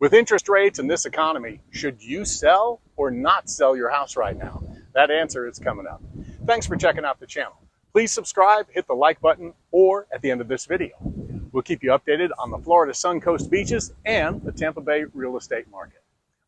With interest rates in this economy, should you sell or not sell your house right now? That answer is coming up. Thanks for checking out the channel. Please subscribe, hit the like button, or at the end of this video. We'll keep you updated on the Florida Suncoast beaches and the Tampa Bay real estate market.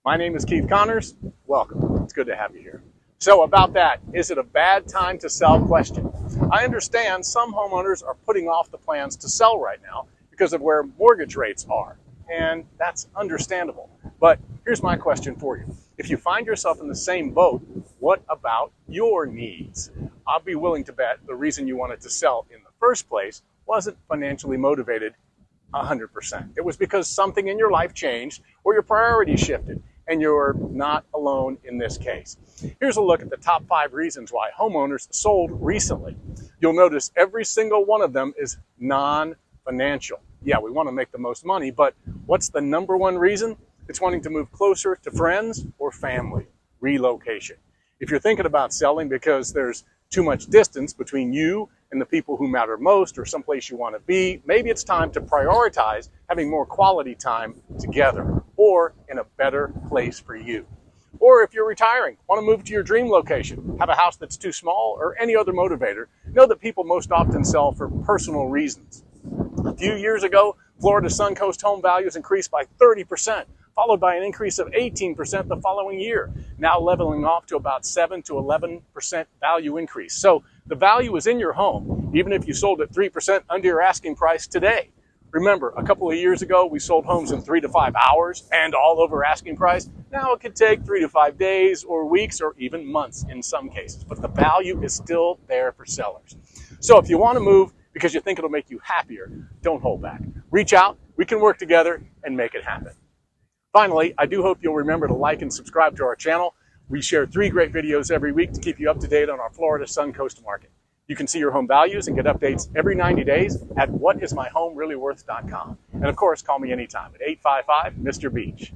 My name is Keith Connors. Welcome. It's good to have you here. So about that, is it a bad time to sell question? I understand some homeowners are putting off the plans to sell right now because of where mortgage rates are. And that's understandable. But here's my question for you. If you find yourself in the same boat, what about your needs? I'll be willing to bet the reason you wanted to sell in the first place wasn't financially motivated 100%. It was because something in your life changed or your priorities shifted, and you're not alone in this case. Here's a look at the top 5 reasons why homeowners sold recently. You'll notice every single one of them is non-financial. Yeah, we want to make the most money, but what's the number one reason? It's wanting to move closer to friends or family, relocation. If you're thinking about selling because there's too much distance between you and the people who matter most or someplace you want to be, maybe it's time to prioritize having more quality time together or in a better place for you. Or if you're retiring, want to move to your dream location, have a house that's too small, or any other motivator, know that people most often sell for personal reasons. A few years ago, Florida Suncoast home values increased by 30%, followed by an increase of 18% the following year, now leveling off to about 7 to 11% value increase. So the value is in your home, even if you sold it 3% under your asking price today. Remember, a couple of years ago, we sold homes in 3 to 5 hours and all over asking price. Now it could take 3 to 5 days or weeks or even months in some cases, but the value is still there for sellers. So if you want to move because you think it'll make you happier, don't hold back. Reach out, we can work together and make it happen. Finally, I do hope you'll remember to like and subscribe to our channel. We share 3 great videos every week to keep you up to date on our Florida Suncoast market. You can see your home values and get updates every 90 days at whatismyhomereallyworth.com. And of course, call me anytime at 855-MR. Beach.